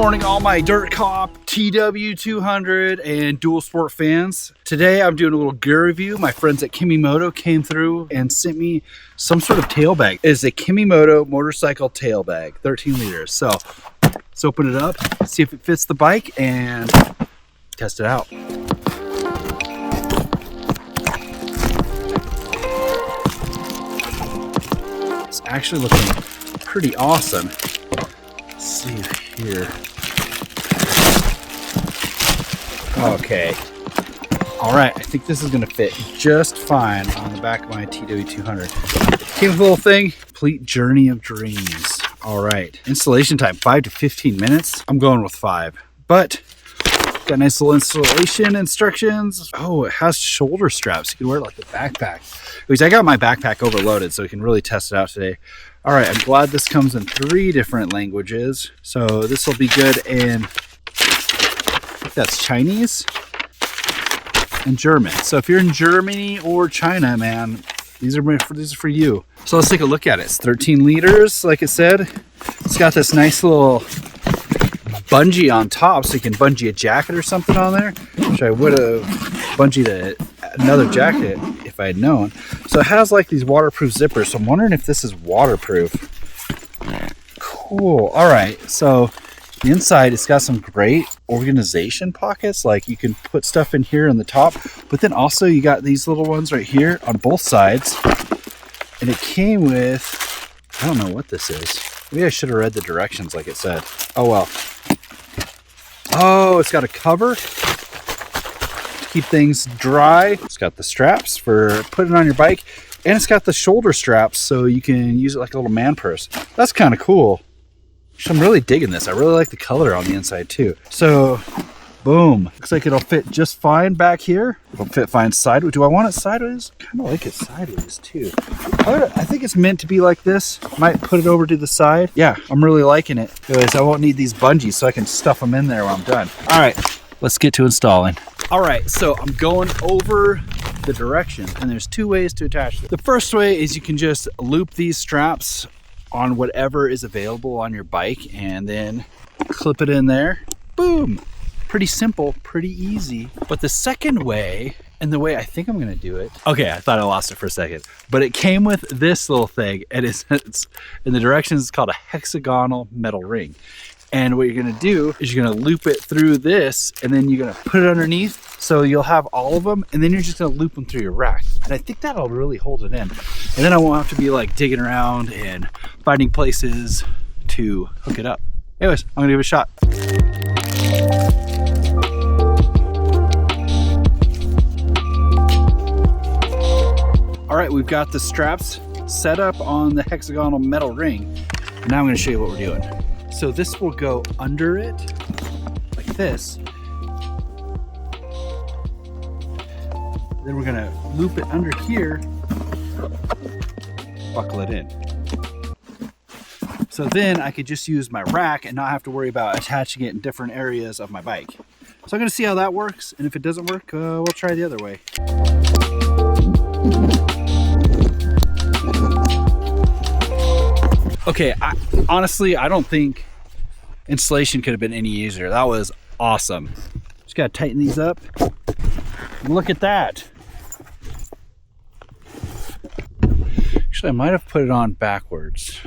morning, all my Dirt Cop, TW200, and Dual Sport fans. Today I'm doing a little gear review. My friends at Kemimoto came through and sent me some sort of tail bag. It is a Kemimoto motorcycle tail bag, 13 liters. So let's open it up, see if it fits the bike, and test it out. It's actually looking pretty awesome. Let's see here. Okay. All right, I think this is gonna fit just fine on the back of my TW200. Came with a little thing, complete journey of dreams. All right, installation time, 5 to 15 minutes. I'm going with 5, but got nice little installation instructions. Oh, it has shoulder straps. You can wear it like a backpack. Because I got my backpack overloaded, so we can really test it out today. All right, I'm glad this comes in 3 different languages. So this will be good in, I think that's Chinese and German. So if you're in Germany or China, man, these are for you. So let's take a look at it. It's 13 liters, like it said. It's got this nice little bungee on top, so you can bungee a jacket or something on there, which I would have bungeed another jacket if I had known. So it has like these waterproof zippers, so I'm wondering if this is waterproof. Cool. All right, so the inside, it's got some great organization pockets, like you can put stuff in here on the top, but then also you got these little ones right here on both sides, and it came with, I don't know what this is. Maybe I should have read the directions like it said. Oh well. Oh, it's got a cover to keep things dry. It's got the straps for putting it on your bike, and it's got the shoulder straps so you can use it like a little man purse. That's kind of cool. So I'm really digging this. I really like the color on the inside too. So boom, looks like it'll fit just fine back here. It'll fit fine sideways. Do I want it sideways? Kind of like it sideways too. I think it's meant to be like this. Might put it over to the side. Yeah, I'm really liking it. Anyways, I won't need these bungees, so I can stuff them in there when I'm done. All right, let's get to installing. All right, so I'm going over the directions, and there's 2 ways to attach this. The first way is you can just loop these straps on whatever is available on your bike and then clip it in there. Boom. Pretty simple, pretty easy. But the second way, and the way I think I'm gonna do it, okay, I thought I lost it for a second, but it came with this little thing, and it's in the directions, it's called a hexagonal metal ring. And what you're gonna do is you're gonna loop it through this, and then you're gonna put it underneath, so you'll have all of them, and then you're just gonna loop them through your rack. And I think that'll really hold it in. And then I won't have to be like digging around and finding places to hook it up. Anyways, I'm gonna give it a shot. All right, we've got the straps set up on the hexagonal metal ring. Now I'm gonna show you what we're doing. So this will go under it, like this. Then we're gonna loop it under here, buckle it in. So then I could just use my rack and not have to worry about attaching it in different areas of my bike. So I'm gonna see how that works, and if it doesn't work, we'll try the other way. Okay, honestly, I don't think installation could have been any easier. That was awesome. Just gotta tighten these up. Look at that. Actually, I might have put it on backwards.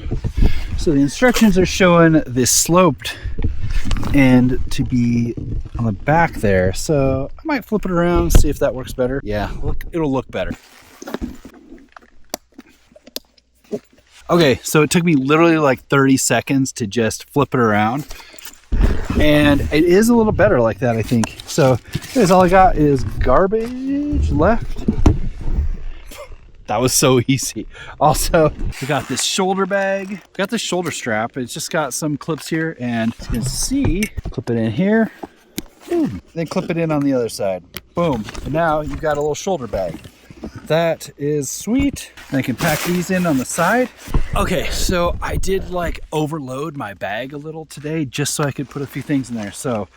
So the instructions are showing this sloped end to be on the back there. So I might flip it around, see if that works better. Yeah, look, it'll look better. Okay, so it took me literally like 30 seconds to just flip it around. And it is a little better like that, I think. So anyways, all I got is garbage left. That was so easy. Also, we got this shoulder bag. We got this shoulder strap. It's just got some clips here, and as you can see, clip it in here. Boom. Then clip it in on the other side. Boom. And now you've got a little shoulder bag. That is sweet. And I can pack these in on the side. Okay, so I did like overload my bag a little today just so I could put a few things in there. So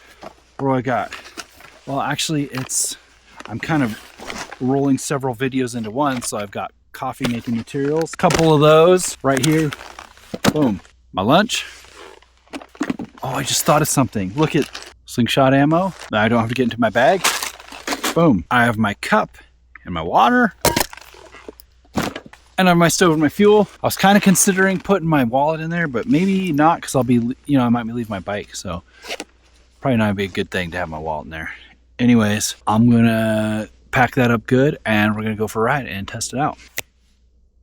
what do I got? Well, actually I'm kind of rolling several videos into one. So I've got coffee making materials, a couple of those right here. Boom. My lunch. Oh, I just thought of something. Look at slingshot ammo. I don't have to get into my bag. Boom. I have my cup and my water. And I have my stove and my fuel. I was kind of considering putting my wallet in there, but maybe not, because I'll be, I might be leaving my bike. So probably not be a good thing to have my wallet in there. Anyways, I'm gonna pack that up good and we're gonna go for a ride and test it out.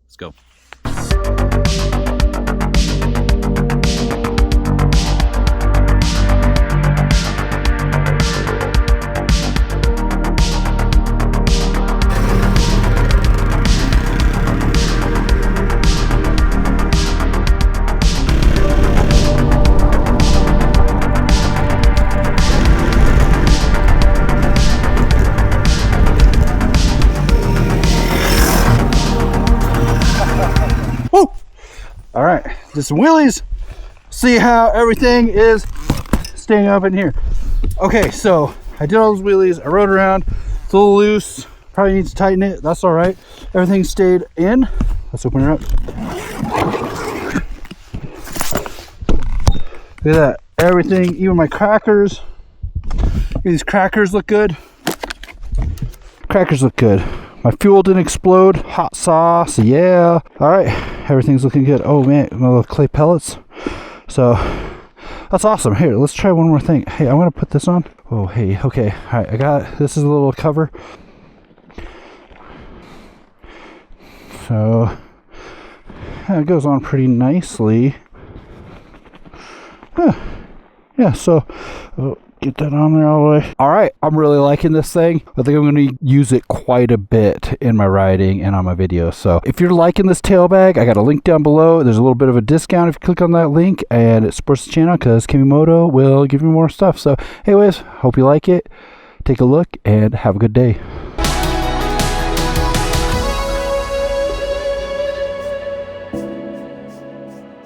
Let's go. Woo! All right, just some wheelies. See how everything is staying up in here. Okay, so I did all those wheelies. I rode around. It's a little loose. Probably need to tighten it. That's all right. Everything stayed in. Let's open her up. Look at that. Everything, even my crackers. These crackers look good. Crackers look good. My fuel didn't explode. Hot sauce, yeah. All right, everything's looking good. Oh man, my little clay pellets. So that's awesome. Here, let's try one more thing. Hey, I'm gonna put this on. Oh, hey, okay. All right, I got, this is a little cover. So it goes on pretty nicely. Huh. Yeah, so get that on there all the way. All right, I'm really liking this thing. I think I'm going to use it quite a bit in my riding and on my videos. So if you're liking this tail bag, I got a link down below. There's a little bit of a discount if you click on that link, and it supports the channel because Kemimoto will give you more stuff. So anyways, hope you like it. Take a look and have a good day.